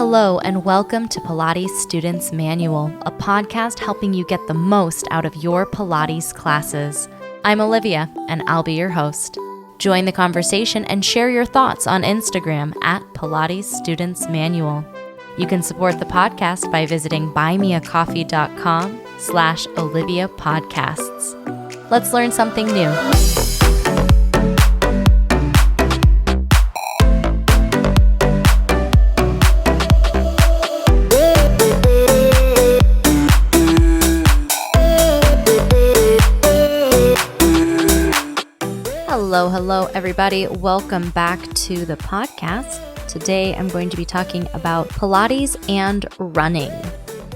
Hello and welcome to Pilates Students Manual, a podcast helping you get the most out of your Pilates classes. I'm Olivia and I'll be your host. Join the conversation and share your thoughts on Instagram at Pilates Students Manual. You can support the podcast by visiting buymeacoffee.com/Olivia Podcasts. Let's learn something new. Hello, everybody. Welcome back to the podcast. Today, I'm going to be talking about Pilates and running.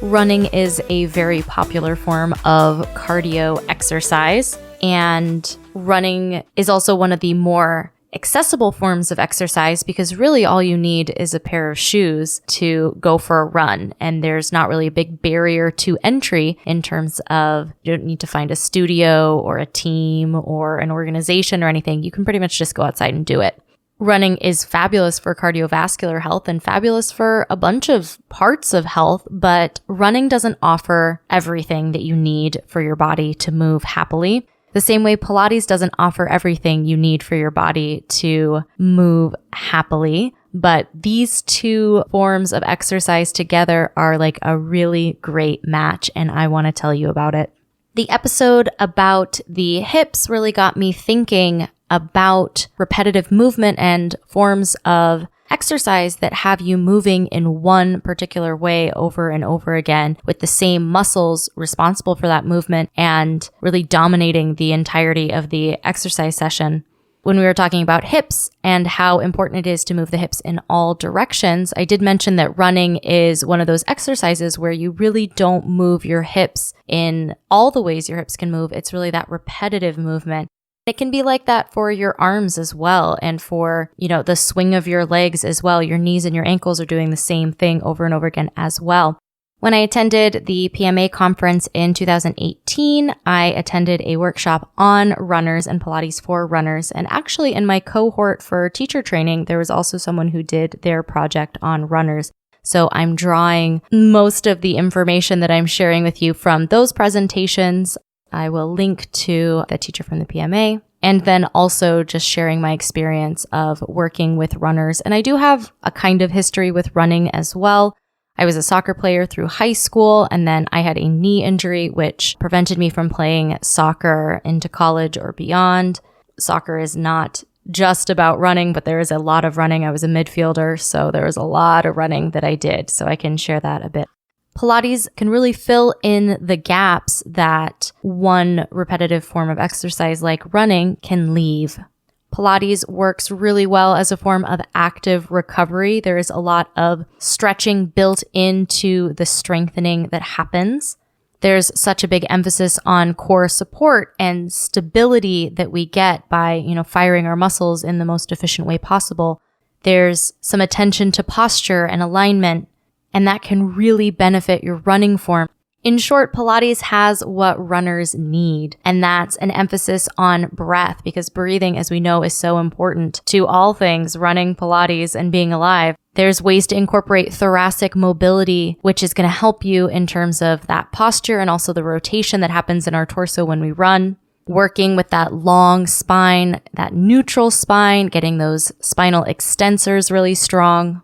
Running is a very popular form of cardio exercise, and running is also one of the more accessible forms of exercise because really all you need is a pair of shoes to go for a run, and there's not really a big barrier to entry in terms of you don't need to find a studio or a team or an organization or anything. You can pretty much just go outside and do it. Running is fabulous for cardiovascular health and fabulous for a bunch of parts of health, but running doesn't offer everything that you need for your body to move happily. The same way Pilates doesn't offer everything you need for your body to move happily, but these two forms of exercise together are like a really great match, and I want to tell you about it. The episode about the hips really got me thinking about repetitive movement and forms of exercise that have you moving in one particular way over and over again with the same muscles responsible for that movement and really dominating the entirety of the exercise session. When we were talking about hips and how important it is to move the hips in all directions, I did mention that running is one of those exercises where you really don't move your hips in all the ways your hips can move. It's really that repetitive movement. It can be like that for your arms as well, and for, the swing of your legs as well. Your knees and your ankles are doing the same thing over and over again as well. When I attended the PMA conference in 2018, I attended a workshop on runners and Pilates for runners. And actually in my cohort for teacher training, there was also someone who did their project on runners. So I'm drawing most of the information that I'm sharing with you from those presentations. I will link to the teacher from the PMA, and then also just sharing my experience of working with runners. And I do have a kind of history with running as well. I was a soccer player through high school, and then I had a knee injury, which prevented me from playing soccer into college or beyond. Soccer is not just about running, but there is a lot of running. I was a midfielder, so there was a lot of running that I did, so I can share that a bit. Pilates can really fill in the gaps that one repetitive form of exercise like running can leave. Pilates works really well as a form of active recovery. There is a lot of stretching built into the strengthening that happens. There's such a big emphasis on core support and stability that we get by, firing our muscles in the most efficient way possible. There's some attention to posture and alignment, and that can really benefit your running form. In short, Pilates has what runners need, and that's an emphasis on breath, because breathing, as we know, is so important to all things running, Pilates, and being alive. There's ways to incorporate thoracic mobility, which is going to help you in terms of that posture and also the rotation that happens in our torso when we run. Working with that long spine, that neutral spine, getting those spinal extensors really strong.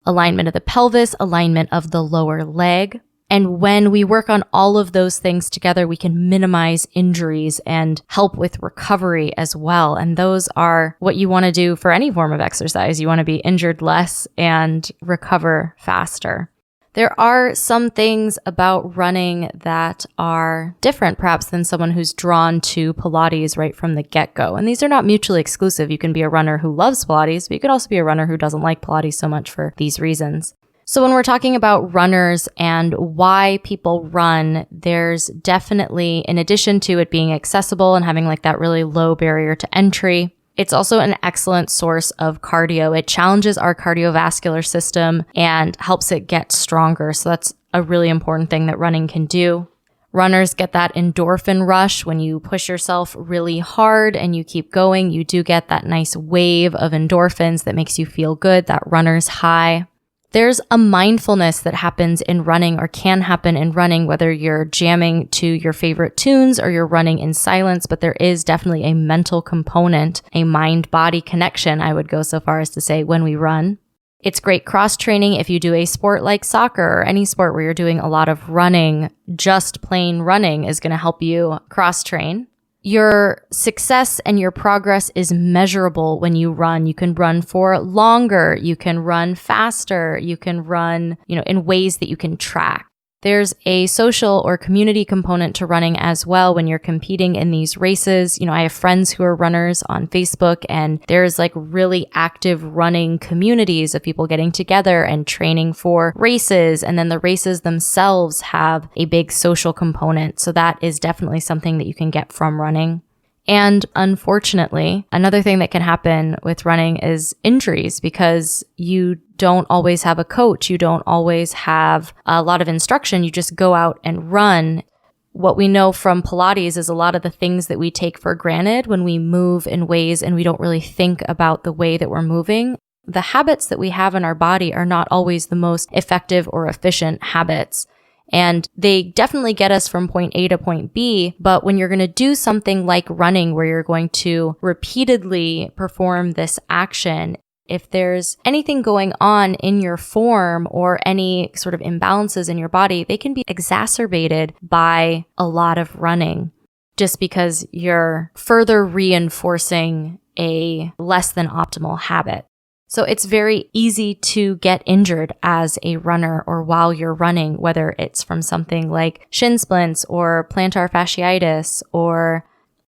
Alignment of the pelvis, alignment of the lower leg. And when we work on all of those things together, we can minimize injuries and help with recovery as well. And those are what you want to do for any form of exercise. You want to be injured less and recover faster. There are some things about running that are different perhaps than someone who's drawn to Pilates right from the get-go. And these are not mutually exclusive. You can be a runner who loves Pilates, but you could also be a runner who doesn't like Pilates so much for these reasons. So when we're talking about runners and why people run, there's definitely, in addition to it being accessible and having like that really low barrier to entry, it's also an excellent source of cardio. It challenges our cardiovascular system and helps it get stronger. So that's a really important thing that running can do. Runners get that endorphin rush when you push yourself really hard and you keep going. You do get that nice wave of endorphins that makes you feel good, that runner's high. There's a mindfulness that happens in running or can happen in running, whether you're jamming to your favorite tunes or you're running in silence, but there is definitely a mental component, a mind-body connection, I would go so far as to say, when we run. It's great cross-training if you do a sport like soccer or any sport where you're doing a lot of running. Just plain running is going to help you cross-train. Your success and your progress is measurable when you run. You can run for longer. You can run faster. You can run, in ways that you can track. There's a social or community component to running as well when you're competing in these races. I have friends who are runners on Facebook, and there's like really active running communities of people getting together and training for races. And then the races themselves have a big social component. So that is definitely something that you can get from running. And unfortunately, another thing that can happen with running is injuries, because you don't always have a coach. You don't always have a lot of instruction. You just go out and run. What we know from Pilates is a lot of the things that we take for granted when we move in ways and we don't really think about the way that we're moving. The habits that we have in our body are not always the most effective or efficient habits. And they definitely get us from point A to point B. But when you're going to do something like running, where you're going to repeatedly perform this action, if there's anything going on in your form or any sort of imbalances in your body, they can be exacerbated by a lot of running, just because you're further reinforcing a less than optimal habit. So it's very easy to get injured as a runner or while you're running, whether it's from something like shin splints or plantar fasciitis or,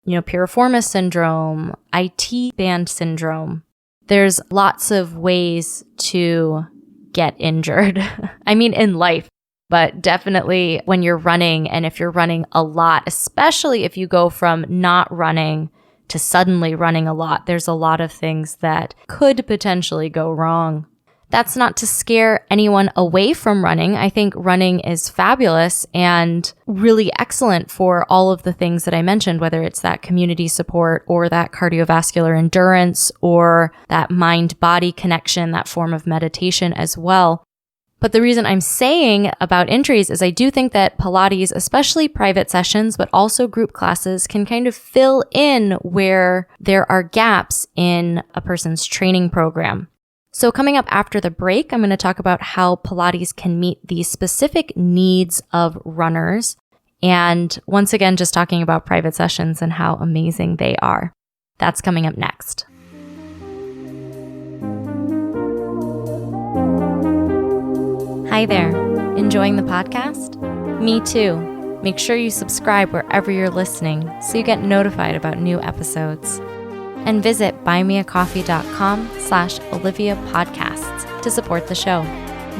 piriformis syndrome, IT band syndrome. There's lots of ways to get injured. I mean, in life, but definitely when you're running, and if you're running a lot, especially if you go from not running to suddenly running a lot, there's a lot of things that could potentially go wrong. That's not to scare anyone away from running. I think running is fabulous and really excellent for all of the things that I mentioned, whether it's that community support or that cardiovascular endurance or that mind-body connection, that form of meditation as well. But the reason I'm saying about injuries is I do think that Pilates, especially private sessions, but also group classes, can kind of fill in where there are gaps in a person's training program. So coming up after the break, I'm going to talk about how Pilates can meet the specific needs of runners. And once again, just talking about private sessions and how amazing they are. That's coming up next. Hi there. Enjoying the podcast? Me too. Make sure you subscribe wherever you're listening so you get notified about new episodes. And visit buymeacoffee.com/Olivia Podcasts to support the show.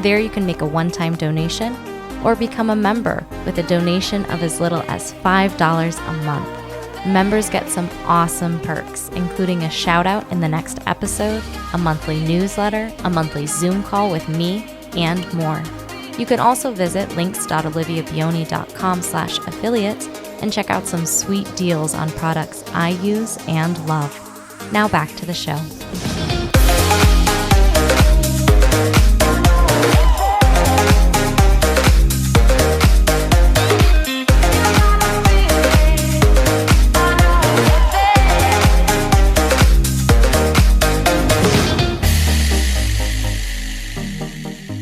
There you can make a one-time donation or become a member with a donation of as little as $5 a month. Members get some awesome perks, including a shout out in the next episode, a monthly newsletter, a monthly Zoom call with me, and more. You can also visit links.oliviabioni.com/affiliates and check out some sweet deals on products I use and love. Now back to the show.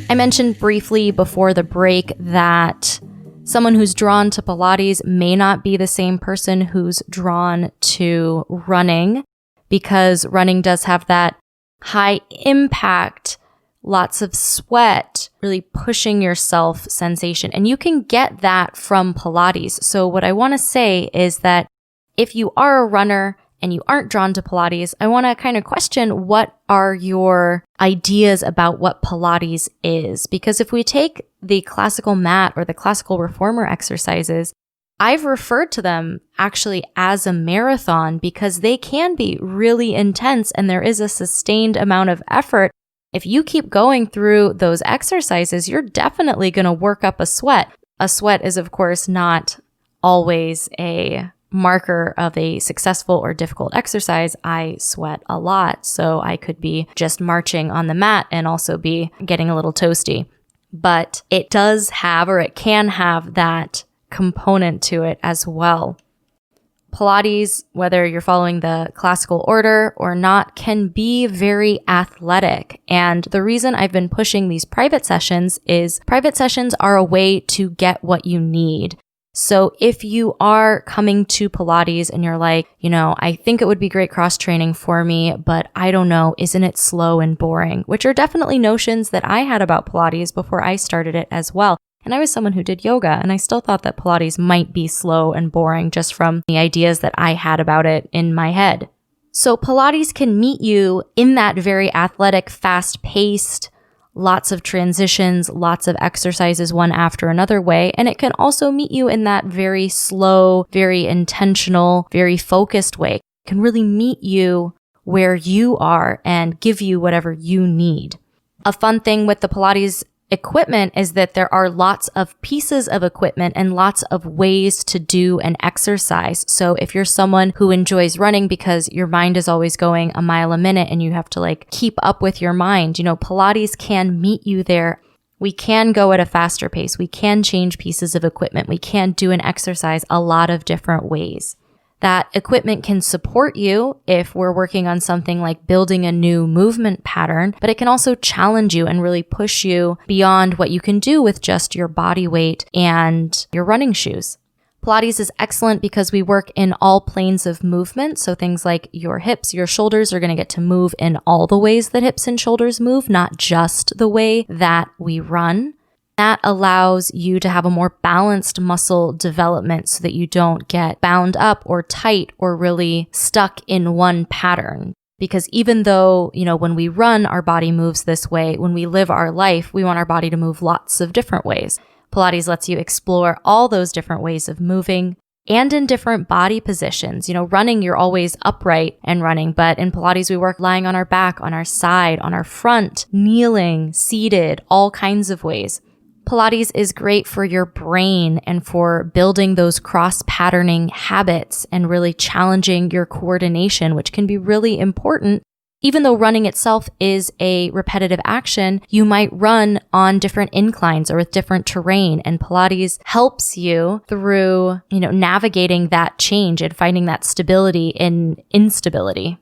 I mentioned briefly before the break that someone who's drawn to Pilates may not be the same person who's drawn to running, because running does have that high impact, lots of sweat, really pushing yourself sensation. And you can get that from Pilates. So what I want to say is that if you are a runner and you aren't drawn to Pilates, I want to kind of question, what are your ideas about what Pilates is? Because if we take the classical mat or the classical reformer exercises, I've referred to them actually as a marathon because they can be really intense and there is a sustained amount of effort. If you keep going through those exercises, you're definitely going to work up a sweat. A sweat is, of course, not always a marker of a successful or difficult exercise, I sweat a lot. So I could be just marching on the mat and also be getting a little toasty. But it does have, or it can have, that component to it as well. Pilates, whether you're following the classical order or not, can be very athletic. And the reason I've been pushing these private sessions is private sessions are a way to get what you need. So if you are coming to Pilates and you're like, I think it would be great cross training for me, but I don't know, isn't it slow and boring? Which are definitely notions that I had about Pilates before I started it as well. And I was someone who did yoga, and I still thought that Pilates might be slow and boring just from the ideas that I had about it in my head. So Pilates can meet you in that very athletic, fast-paced, lots of transitions, lots of exercises one after another way. And it can also meet you in that very slow, very intentional, very focused way. It can really meet you where you are and give you whatever you need. A fun thing with the Pilates equipment is that there are lots of pieces of equipment and lots of ways to do an exercise. So if you're someone who enjoys running because your mind is always going a mile a minute and you have to keep up with your mind, Pilates can meet you there. We can go at a faster pace. We can change pieces of equipment. We can do an exercise a lot of different ways. That equipment can support you if we're working on something like building a new movement pattern, but it can also challenge you and really push you beyond what you can do with just your body weight and your running shoes. Pilates is excellent because we work in all planes of movement. So things like your hips, your shoulders are going to get to move in all the ways that hips and shoulders move, not just the way that we run. That allows you to have a more balanced muscle development so that you don't get bound up or tight or really stuck in one pattern. Because even though, when we run, our body moves this way, when we live our life, we want our body to move lots of different ways. Pilates lets you explore all those different ways of moving and in different body positions. Running, you're always upright and running, but in Pilates, we work lying on our back, on our side, on our front, kneeling, seated, all kinds of ways. Pilates is great for your brain and for building those cross-patterning habits and really challenging your coordination, which can be really important. Even though running itself is a repetitive action, you might run on different inclines or with different terrain, and Pilates helps you through, navigating that change and finding that stability in instability.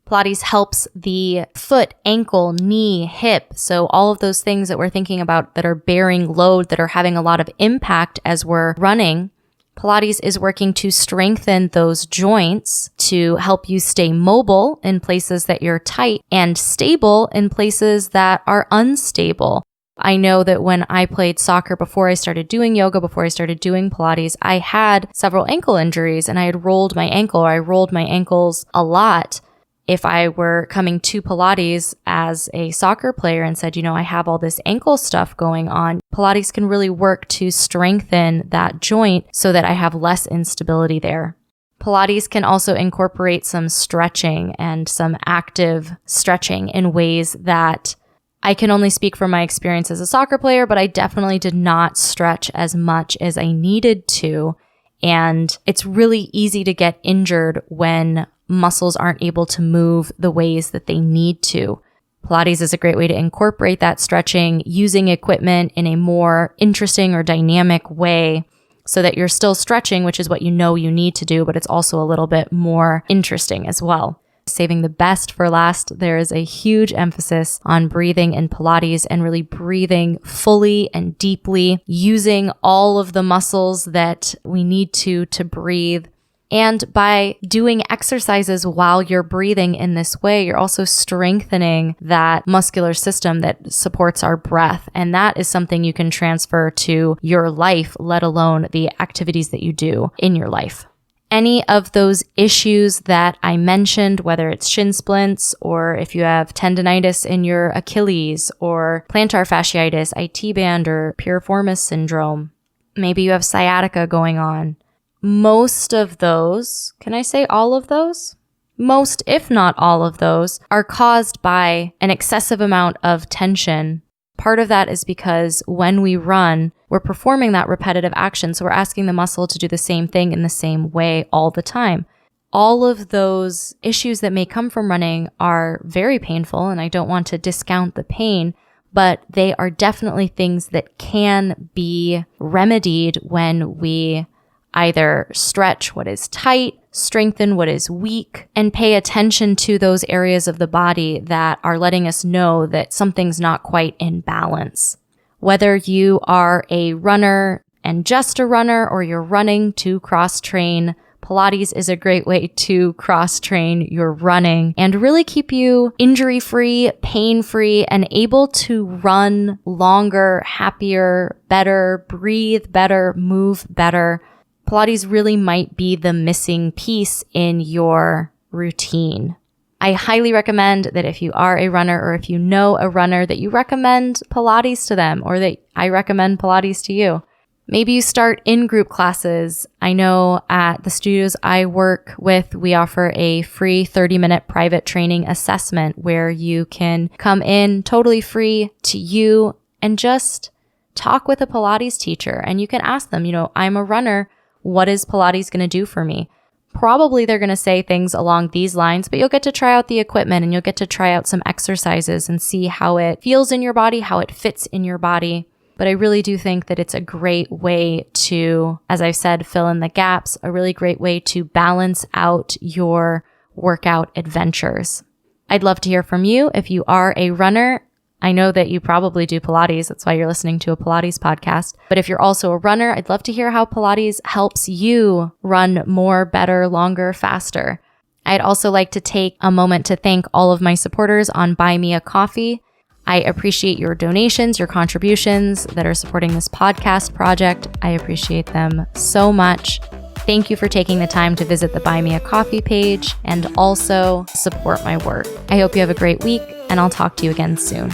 Pilates helps the foot, ankle, knee, hip. So all of those things that we're thinking about that are bearing load, that are having a lot of impact as we're running. Pilates is working to strengthen those joints to help you stay mobile in places that you're tight and stable in places that are unstable. I know that when I played soccer before I started doing yoga, before I started doing Pilates, I had several ankle injuries and I had rolled my ankle, or I rolled my ankles a lot. If I were coming to Pilates as a soccer player and said, I have all this ankle stuff going on, Pilates can really work to strengthen that joint so that I have less instability there. Pilates can also incorporate some stretching and some active stretching in ways that I can only speak from my experience as a soccer player, but I definitely did not stretch as much as I needed to. And it's really easy to get injured when muscles aren't able to move the ways that they need to. Pilates is a great way to incorporate that stretching using equipment in a more interesting or dynamic way so that you're still stretching, which is what you need to do, but it's also a little bit more interesting as well. Saving the best for last, there is a huge emphasis on breathing in Pilates and really breathing fully and deeply, using all of the muscles that we need to breathe. And by doing exercises while you're breathing in this way, you're also strengthening that muscular system that supports our breath. And that is something you can transfer to your life, let alone the activities that you do in your life. Any of those issues that I mentioned, whether it's shin splints or if you have tendinitis in your Achilles or plantar fasciitis, IT band, or piriformis syndrome, maybe you have sciatica going on. Most of those, can I say all of those? Most, if not all of those, are caused by an excessive amount of tension. Part of that is because when we run, we're performing that repetitive action. So we're asking the muscle to do the same thing in the same way all the time. All of those issues that may come from running are very painful, and I don't want to discount the pain, but they are definitely things that can be remedied when we either stretch what is tight, strengthen what is weak, and pay attention to those areas of the body that are letting us know that something's not quite in balance. Whether you are a runner and just a runner, or you're running to cross-train, Pilates is a great way to cross-train your running and really keep you injury-free, pain-free, and able to run longer, happier, better, breathe better, move better. Pilates really might be the missing piece in your routine. I highly recommend that if you are a runner, or if you know a runner, that you recommend Pilates to them, or that I recommend Pilates to you. Maybe you start in-group classes. I know at the studios I work with, we offer a free 30-minute private training assessment where you can come in totally free to you and just talk with a Pilates teacher. And you can ask them, I'm a runner. What is Pilates going to do for me? Probably they're going to say things along these lines, but you'll get to try out the equipment and you'll get to try out some exercises and see how it feels in your body, how it fits in your body. But I really do think that it's a great way to, as I've said, fill in the gaps, a really great way to balance out your workout adventures. I'd love to hear from you if you are a runner. I know that you probably do Pilates. That's why you're listening to a Pilates podcast. But if you're also a runner, I'd love to hear how Pilates helps you run more, better, longer, faster. I'd also like to take a moment to thank all of my supporters on Buy Me a Coffee. I appreciate your donations, your contributions that are supporting this podcast project. I appreciate them so much. Thank you for taking the time to visit the Buy Me a Coffee page and also support my work. I hope you have a great week, and I'll talk to you again soon.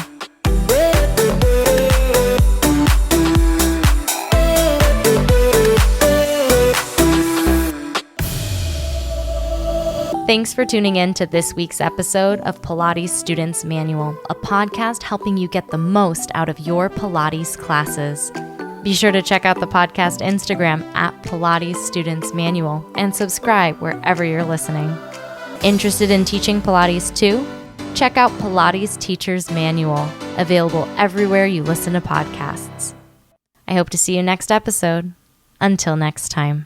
Thanks for tuning in to this week's episode of Pilates Students Manual, a podcast helping you get the most out of your Pilates classes. Be sure to check out the podcast Instagram at Pilates Students Manual and subscribe wherever you're listening. Interested in teaching Pilates too? Check out Pilates Teacher's Manual, available everywhere you listen to podcasts. I hope to see you next episode. Until next time.